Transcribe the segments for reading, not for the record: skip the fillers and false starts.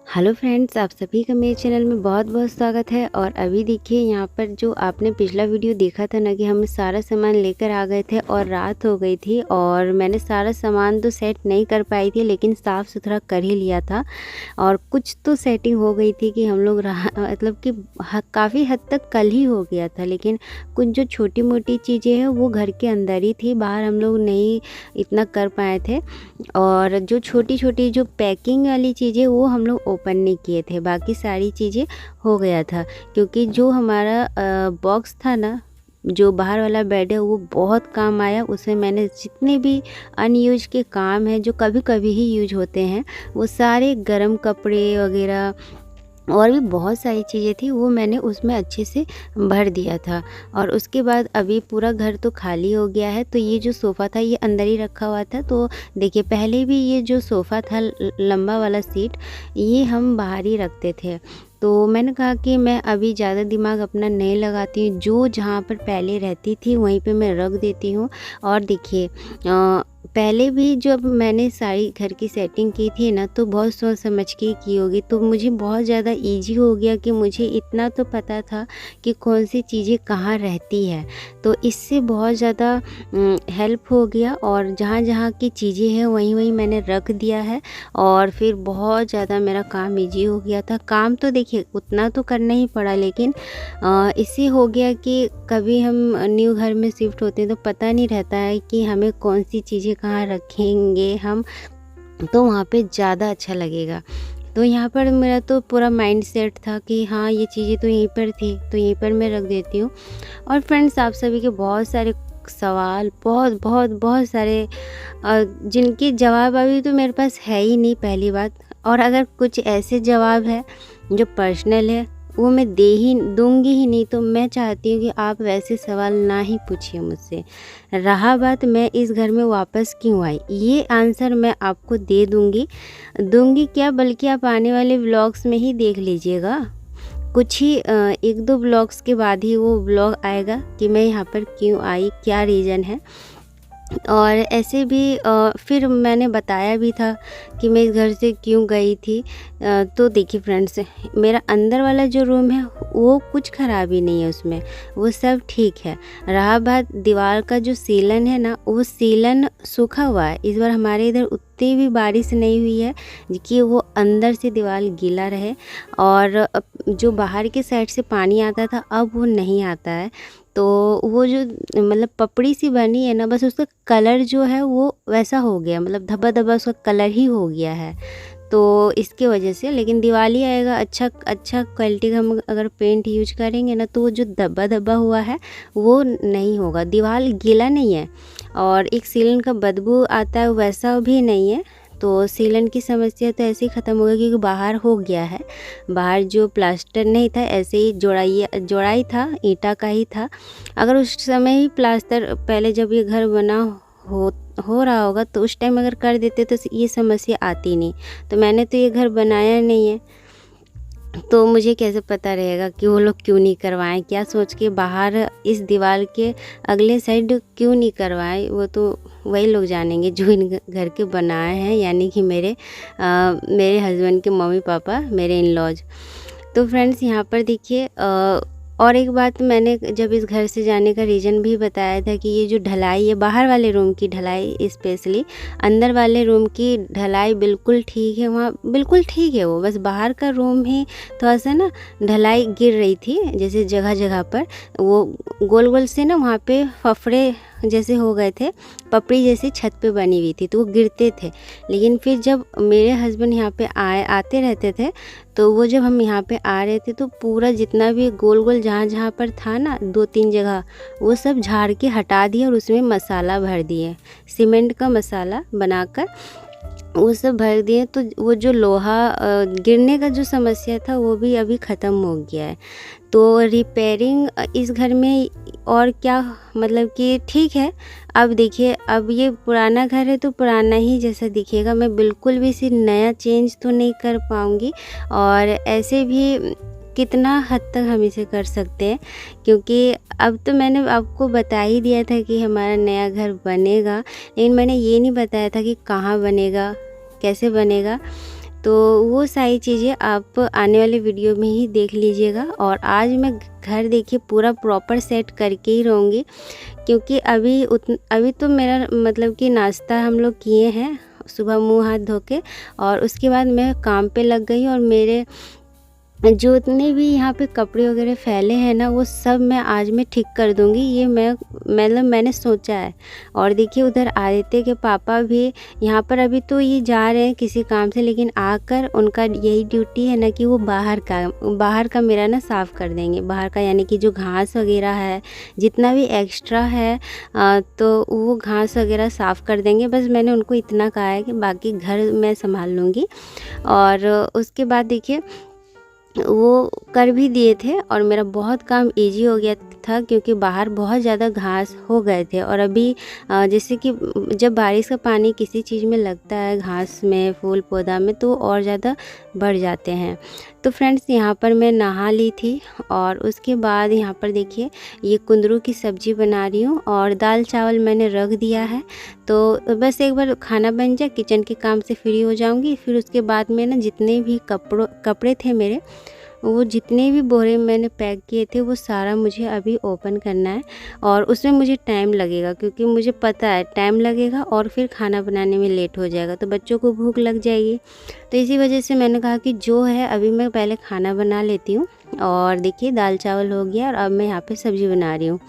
Hello friends, आप सभी का मेरे चैनल में बहुत बहुत स्वागत है। और अभी देखिए यहाँ पर जो आपने पिछला वीडियो देखा था ना कि हम सारा सामान लेकर आ गए थे और रात हो गई थी और मैंने सारा सामान तो सेट नहीं कर पाई थी, लेकिन साफ़ सुथरा कर ही लिया था और कुछ तो सेटिंग हो गई थी कि हम लोग मतलब कि काफ़ी हद तक कल ही हो गया था। लेकिन कुछ जो छोटी मोटी चीज़ें हैं वो घर के अंदर ही थी, बाहर हम लोग नहीं इतना कर पाए थे। और जो छोटी-छोटी जो पैकिंग वाली चीज़ें वो हम लोग ओपन नहीं किए थे, बाकी सारी चीज़ें हो गया था। क्योंकि जो हमारा बॉक्स था ना, जो बाहर वाला बेड है वो बहुत काम आया। उसमें मैंने जितने भी अनयूज़ के काम हैं जो कभी-कभी ही यूज़ होते हैं, वो सारे गरम कपड़े वग़ैरह और भी बहुत सारी चीज़ें थी वो मैंने उसमें अच्छे से भर दिया था। और उसके बाद अभी पूरा घर तो खाली हो गया है। तो ये जो सोफ़ा था ये अंदर ही रखा हुआ था। तो देखिए पहले भी ये जो सोफ़ा था लंबा वाला सीट, ये हम बाहर ही रखते थे। तो मैंने कहा कि मैं अभी ज़्यादा दिमाग अपना नहीं लगाती हूँ, जो जहाँ पर पहले रहती थी वहीं पे मैं रख देती हूँ। और देखिए पहले भी जब मैंने सारी घर की सेटिंग की थी ना, तो बहुत सोच समझ के की होगी, तो मुझे बहुत ज़्यादा ईजी हो गया कि मुझे इतना तो पता था कि कौन सी चीज़ें कहाँ रहती है। तो इससे बहुत ज़्यादा हेल्प हो गया और जहाँ जहाँ की चीज़ें हैं वहीं वहीं मैंने रख दिया है। और फिर बहुत ज़्यादा मेरा काम ईजी हो गया था। काम तो देखिए उतना तो करना ही पड़ा, लेकिन इससे हो गया कि कभी हम न्यू घर में शिफ्ट होते हैं तो पता नहीं रहता है कि हमें कौन सी चीज़ें कहाँ रखेंगे हम, तो वहाँ पे ज़्यादा अच्छा लगेगा। तो यहाँ पर मेरा तो पूरा माइंड सेट था कि हाँ ये चीज़ें तो यहीं पर थी तो यहीं पर मैं रख देती हूँ। और फ्रेंड्स, आप सभी के बहुत सारे सवाल, बहुत बहुत बहुत सारे जिनके जवाब अभी तो मेरे पास है ही नहीं, पहली बात। और अगर कुछ ऐसे जवाब है जो पर्सनल है वो मैं दे ही दूंगी ही नहीं। तो मैं चाहती हूँ कि आप वैसे सवाल ना ही पूछिए मुझसे। रहा बात मैं इस घर में वापस क्यों आई, ये आंसर मैं आपको दे दूंगी क्या, बल्कि आप आने वाले व्लॉग्स में ही देख लीजिएगा। कुछ ही 1-2 व्लॉग्स के बाद ही वो व्लॉग आएगा कि मैं यहाँ पर क्यों आई, क्या रीज़न है। और ऐसे भी फिर मैंने बताया भी था कि मैं इस घर से क्यों गई थी। तो देखिए फ्रेंड्स, मेरा अंदर वाला जो रूम है वो कुछ ख़राबी नहीं है, उसमें वो सब ठीक है। रहा बात दीवार का जो सीलन है ना, वो सीलन सूखा हुआ है। इस बार हमारे इधर उतनी भी बारिश नहीं हुई है कि वो अंदर से दीवार गीला रहे। और जो बाहर के साइड से पानी आता था अब वो नहीं आता है। तो वो जो मतलब पपड़ी सी बनी है ना, बस उसका कलर जो है वो वैसा हो गया, मतलब धब्बा धब्बा उसका कलर ही हो गया है। तो इसके वजह से, लेकिन दिवाली आएगा अच्छा अच्छा क्वालिटी का हम अगर पेंट यूज करेंगे ना, तो वो जो धब्बा धब्बा हुआ है वो नहीं होगा। दीवार गीला नहीं है और एक सीलन का बदबू आता है वैसा भी नहीं है। तो सीलन की समस्या तो ऐसे ही ख़त्म हो गई क्योंकि बाहर हो गया है। बाहर जो प्लास्टर नहीं था, ऐसे ही जोड़ाई था, ईंटा का ही था। अगर उस समय ही प्लास्टर पहले जब ये घर बना हो रहा होगा तो उस टाइम अगर कर देते तो ये समस्या आती नहीं। तो मैंने तो ये घर बनाया नहीं है, तो मुझे कैसे पता रहेगा कि वो लोग क्यों नहीं करवाएं, क्या सोच के बाहर इस दीवार के अगले साइड क्यों नहीं करवाएं। वो तो वही लोग जानेंगे जो इन घर के बनाए हैं, यानी कि मेरे हस्बैंड के मम्मी पापा, मेरे इन लॉज। तो फ्रेंड्स यहाँ पर देखिए और एक बात मैंने जब इस घर से जाने का रीज़न भी बताया था कि ये जो ढलाई है, बाहर वाले रूम की ढलाई स्पेशली, अंदर वाले रूम की ढलाई बिल्कुल ठीक है, वहाँ बिल्कुल ठीक है। वो बस बाहर का रूम ही थोड़ा सा ना ढलाई गिर रही थी, जैसे जगह जगह पर वो गोल गोल से ना वहाँ पे फफड़े जैसे हो गए थे, पपड़ी जैसी छत पे बनी हुई थी तो वो गिरते थे। लेकिन फिर जब मेरे हस्बैंड यहाँ पे आते रहते थे, तो वो जब हम यहाँ पे आ रहे थे तो पूरा जितना भी गोल गोल जहाँ जहाँ पर था ना 2-3 जगह, वो सब झाड़ के हटा दिया और उसमें मसाला भर दिए, सीमेंट का मसाला बनाकर वो सब भर दिए। तो वो जो लोहा गिरने का जो समस्या था वो भी अभी ख़त्म हो गया है। तो रिपेयरिंग इस घर में और क्या, मतलब कि ठीक है। अब देखिए, अब ये पुराना घर है तो पुराना ही जैसा दिखेगा, मैं बिल्कुल भी इसे नया चेंज तो नहीं कर पाऊँगी। और ऐसे भी कितना हद तक हम इसे कर सकते हैं, क्योंकि अब तो मैंने आपको बता ही दिया था कि हमारा नया घर बनेगा, लेकिन मैंने ये नहीं बताया था कि कहाँ बनेगा, कैसे बनेगा। तो वो सारी चीज़ें आप आने वाले वीडियो में ही देख लीजिएगा। और आज मैं घर देखिए पूरा प्रॉपर सेट करके ही रहूँगी, क्योंकि अभी तो मेरा मतलब कि नाश्ता हम लोग किए हैं सुबह मुँह हाथ धो के, और उसके बाद मैं काम पे लग गई। और मेरे जो इतने भी यहाँ पे कपड़े वगैरह फैले हैं ना, वो सब मैं ठीक कर दूँगी, ये मैंने सोचा है। और देखिए उधर आदित्य के पापा भी यहाँ पर अभी तो ये जा रहे हैं किसी काम से, लेकिन आकर उनका यही ड्यूटी है ना कि वो बाहर का मेरा ना साफ़ कर देंगे। बाहर का यानी कि जो घास वगैरह है, जितना भी एक्स्ट्रा है तो वो घास वगैरह साफ़ कर देंगे। बस मैंने उनको इतना कहा है कि बाकी घर मैं संभाल लूँगी। और उसके बाद देखिए वो कर भी दिए थे और मेरा बहुत काम इजी हो गया था, क्योंकि बाहर बहुत ज़्यादा घास हो गए थे। और अभी जैसे कि जब बारिश का पानी किसी चीज़ में लगता है, घास में, फूल पौधा में, तो और ज़्यादा बढ़ जाते हैं। तो फ्रेंड्स यहाँ पर मैं नहा ली थी और उसके बाद यहाँ पर देखिए ये कुंदरू की सब्ज़ी बना रही हूँ और दाल चावल मैंने रख दिया है। तो बस एक बार खाना बन जाए, किचन के काम से फ्री हो जाऊँगी। फिर उसके बाद में ना जितने भी कपड़े थे मेरे, वो जितने भी बोरे मैंने पैक किए थे वो सारा मुझे अभी ओपन करना है। और उसमें मुझे टाइम लगेगा, क्योंकि मुझे पता है टाइम लगेगा और फिर खाना बनाने में लेट हो जाएगा, तो बच्चों को भूख लग जाएगी। तो इसी वजह से मैंने कहा कि जो है अभी मैं पहले खाना बना लेती हूँ। और देखिए दाल चावल हो गया और अब मैं यहाँ पे सब्ज़ी बना रही हूँ।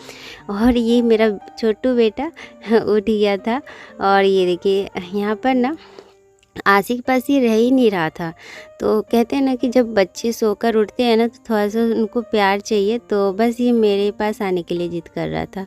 और ये मेरा छोटू बेटा उठ गया था। और ये देखिए यहाँ पर ना आसिक पास ही रह ही नहीं रहा था। तो कहते हैं ना कि जब बच्चे सोकर उठते हैं ना, तो थोड़ा सा उनको प्यार चाहिए, तो बस ये मेरे पास आने के लिए ज़िद कर रहा था।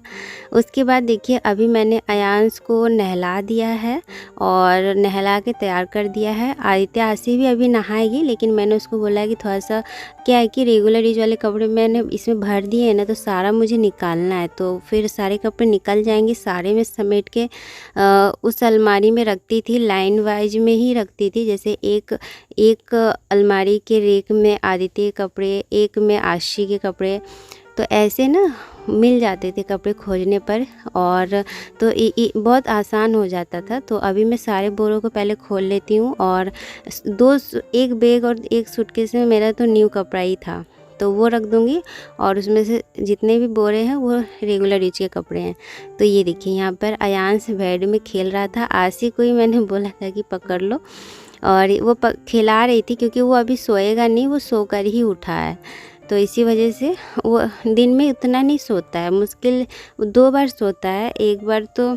उसके बाद देखिए अभी मैंने अयांश को नहला दिया है और नहला के तैयार कर दिया है। आदित्य आशी भी अभी नहाएगी, लेकिन मैंने उसको बोला है कि थोड़ा सा क्या है कि रेगुलर यूज वाले कपड़े मैंने इसमें भर दिए हैं ना, तो सारा मुझे निकालना है, तो फिर सारे कपड़े निकल जाएंगे। सारे में समेट के उस अलमारी में रखती थी, लाइन वाइज में ही रखती थी। जैसे एक अलमारी के रेक में आदित्य के कपड़े, एक में आशी के कपड़े, तो ऐसे ना मिल जाते थे कपड़े खोजने पर। और तो बहुत आसान हो जाता था। तो अभी मैं सारे बोरों को पहले खोल लेती हूँ। और एक बैग और एक सूटकेस में मेरा तो न्यू कपड़ा ही था, तो वो रख दूँगी। और उसमें से जितने भी बोरे हैं वो रेगुलर यूज के कपड़े हैं। तो ये देखिए यहाँ पर अयांश बेड में खेल रहा था। आशी को ही मैंने बोला था कि पकड़ लो, और वो खिला रही थी, क्योंकि वो अभी सोएगा नहीं, वो सोकर ही उठा है। तो इसी वजह से वो दिन में उतना नहीं सोता है, मुश्किल 2 बार सोता है। एक बार तो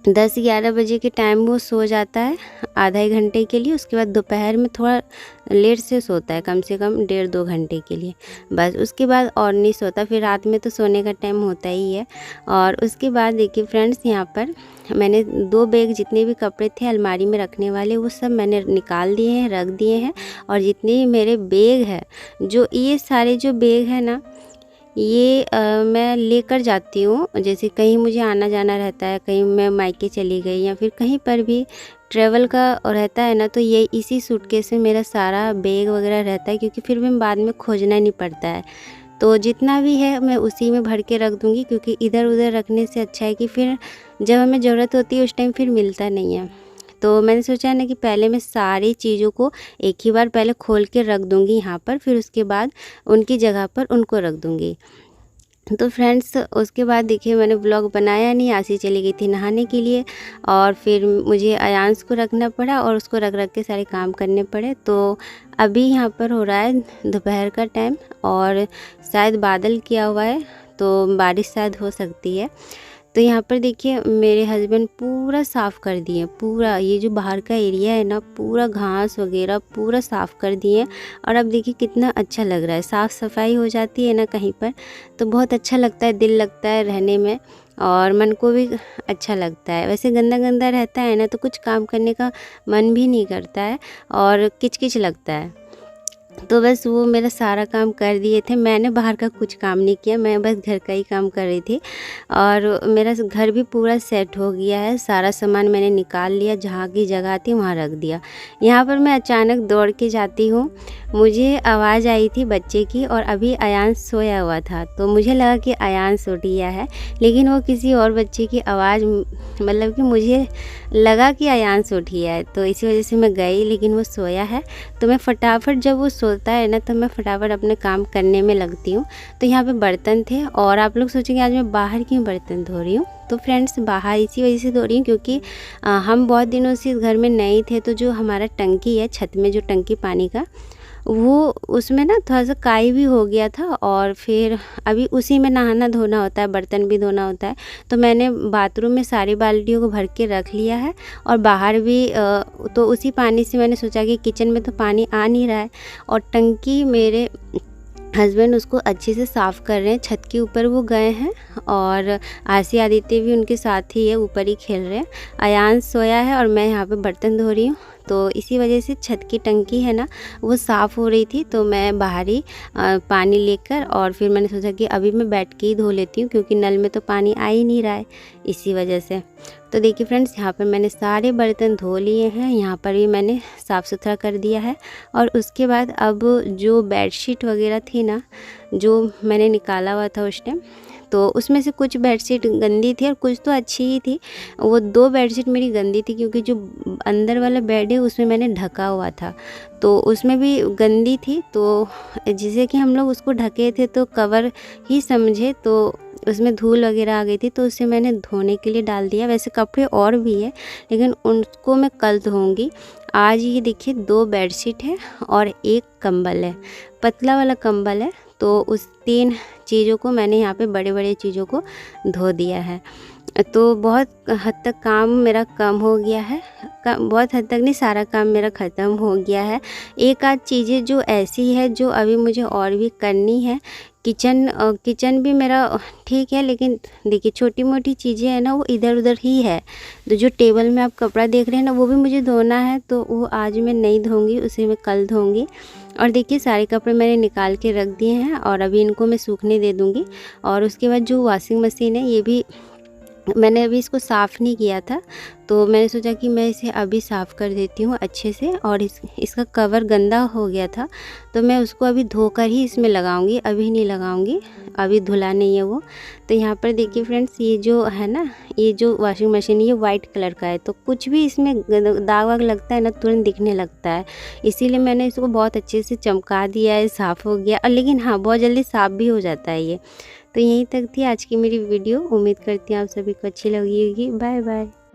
10-11 बजे के टाइम वो सो जाता है आधा 1 घंटे के लिए। उसके बाद दोपहर में थोड़ा लेट से सोता है, कम से कम 1.5-2 घंटे के लिए, बस। उसके बाद और नहीं सोता। फिर रात में तो सोने का टाइम होता ही है। और उसके बाद देखिए फ्रेंड्स, यहाँ पर मैंने 2 बैग जितने भी कपड़े थे अलमारी में रखने वाले, वो सब मैंने निकाल दिए हैं, रख दिए हैं। और जितने भी मेरे बैग हैं, जो ये सारे जो बैग हैं ना, ये मैं लेकर जाती हूँ। जैसे कहीं मुझे आना जाना रहता है, कहीं मैं मायके चली गई या फिर कहीं पर भी ट्रैवल का रहता है ना, तो ये इसी सूटकेस में मेरा सारा बैग वगैरह रहता है, क्योंकि फिर मैं बाद में खोजना नहीं पड़ता है। तो जितना भी है मैं उसी में भर के रख दूँगी, क्योंकि इधर उधर रखने से अच्छा है कि फिर जब हमें ज़रूरत होती है उस टाइम फिर मिलता नहीं है। तो मैंने सोचा है ना कि पहले मैं सारी चीज़ों को एक ही बार पहले खोल के रख दूँगी यहाँ पर, फिर उसके बाद उनकी जगह पर उनको रख दूँगी। तो फ्रेंड्स उसके बाद देखिए मैंने व्लॉग बनाया नहीं, आशी चली गई थी नहाने के लिए। और फिर मुझे अयांश को रखना पड़ा और उसको रख के सारे काम करने पड़े। तो अभी यहाँ पर हो रहा है दोपहर का टाइम और शायद बादल किया हुआ है, तो बारिश शायद हो सकती है। तो यहाँ पर देखिए मेरे हस्बैंड पूरा साफ़ कर दिए, पूरा ये जो बाहर का एरिया है ना, पूरा घास वगैरह पूरा साफ़ कर दिए। और अब देखिए कितना अच्छा लग रहा है, साफ़ सफाई हो जाती है ना कहीं पर, तो बहुत अच्छा लगता है, दिल लगता है रहने में और मन को भी अच्छा लगता है। वैसे गंदा गंदा रहता है ना, तो कुछ काम करने का मन भी नहीं करता है और किचकिच लगता है। तो बस वो मेरा सारा काम कर दिए थे। मैंने बाहर का कुछ काम नहीं किया, मैं बस घर का ही काम कर रही थी। और मेरा घर भी पूरा सेट हो गया है, सारा सामान मैंने निकाल लिया, जहाँ की जगह थी वहाँ रख दिया। यहाँ पर मैं अचानक दौड़ के जाती हूँ, मुझे आवाज़ आई थी बच्चे की, और अभी अयांश सोया हुआ था। तो मुझे लगा कि अयांश उठ गया है, लेकिन वो किसी और बच्चे की आवाज़, मतलब कि मुझे लगा कि अयांश उठ गया है, तो इसी वजह से मैं गई, लेकिन वो सोया है। तो मैं फटाफट, जब वो सोता है ना, तो मैं फटाफट अपने काम करने में लगती हूँ। तो यहाँ पे बर्तन थे, और आप लोग सोचेंगे आज मैं बाहर क्यों बर्तन धो रही हूँ। तो फ्रेंड्स, बाहर इसी वजह से धो रही हूँ क्योंकि हम बहुत दिनों से इस घर में नए थे। तो जो हमारा टंकी है, छत में जो टंकी पानी का, वो उसमें ना थोड़ा सा काई भी हो गया था, और फिर अभी उसी में नहाना धोना होता है, बर्तन भी धोना होता है। तो मैंने बाथरूम में सारी बाल्टियों को भर के रख लिया है, और बाहर भी तो उसी पानी से मैंने सोचा कि किचन में तो पानी आ नहीं रहा है, और टंकी मेरे हस्बैंड उसको अच्छे से साफ़ कर रहे हैं। छत के ऊपर वो गए हैं, और आरसी आदित्य भी उनके साथ ही है, ऊपर ही खेल रहे हैं। अयांश सोया है, और मैं यहाँ पे बर्तन धो रही हूँ। तो इसी वजह से छत की टंकी है ना, वो साफ़ हो रही थी। तो मैं बाहर ही पानी लेकर, और फिर मैंने सोचा कि अभी मैं बैठ के ही धो लेती हूँ, क्योंकि नल में तो पानी आ ही नहीं रहा है, इसी वजह से। तो देखिए फ्रेंड्स, यहाँ पर मैंने सारे बर्तन धो लिए हैं, यहाँ पर भी मैंने साफ़ सुथरा कर दिया है। और उसके बाद अब जो बेडशीट वगैरह थी ना, जो मैंने निकाला हुआ था उस टाइम, तो उसमें से कुछ बेडशीट गंदी थी और कुछ तो अच्छी ही थी। वो 2 बेडशीट मेरी गंदी थी, क्योंकि जो अंदर वाला बेड है उसमें मैंने ढका हुआ था, तो उसमें भी गंदी थी। तो जिसे कि हम लोग उसको ढके थे तो कवर ही समझे, तो उसमें धूल वगैरह आ गई थी, तो उसे मैंने धोने के लिए डाल दिया। वैसे कपड़े और भी है, लेकिन उनको मैं कल धोऊंगी। आज ये देखिए 2 बेडशीट है और 1 कंबल है, पतला वाला कंबल है। तो उस 3 चीज़ों को मैंने यहाँ पे, बड़े बड़े चीज़ों को धो दिया है। तो बहुत हद तक काम मेरा कम हो गया है, बहुत हद तक नहीं, सारा काम मेरा ख़त्म हो गया है। एक आध चीज़ें जो ऐसी है जो अभी मुझे और भी करनी है। किचन भी मेरा ठीक है, लेकिन देखिए छोटी मोटी चीज़ें हैं ना, वो इधर उधर ही है। तो जो टेबल में आप कपड़ा देख रहे हैं ना, वो भी मुझे धोना है, तो वो आज मैं नहीं धोऊंगी, उसे मैं कल धोऊंगी। और देखिए सारे कपड़े मैंने निकाल के रख दिए हैं, और अभी इनको मैं सूखने दे दूँगी। और उसके बाद जो वॉशिंग मशीन है, ये भी मैंने अभी इसको साफ़ नहीं किया था, तो मैंने सोचा कि मैं इसे अभी साफ़ कर देती हूँ अच्छे से। और इसका कवर गंदा हो गया था, तो मैं उसको अभी धोकर ही इसमें लगाऊंगी, अभी नहीं लगाऊंगी, अभी धुला नहीं है वो। तो यहाँ पर देखिए फ्रेंड्स, ये जो है ना, ये जो वॉशिंग मशीन, ये वाइट कलर का है, तो कुछ भी इसमें दाग वाग लगता है ना, तुरंत दिखने लगता है। इसीलिए मैंने इसको बहुत अच्छे से चमका दिया है, साफ़ हो गया। और लेकिन हाँ, बहुत जल्दी साफ़ भी हो जाता है ये। तो यहीं तक थी आज की मेरी वीडियो, उम्मीद करती हूँ आप सभी को अच्छी लगी होगी। Bye bye.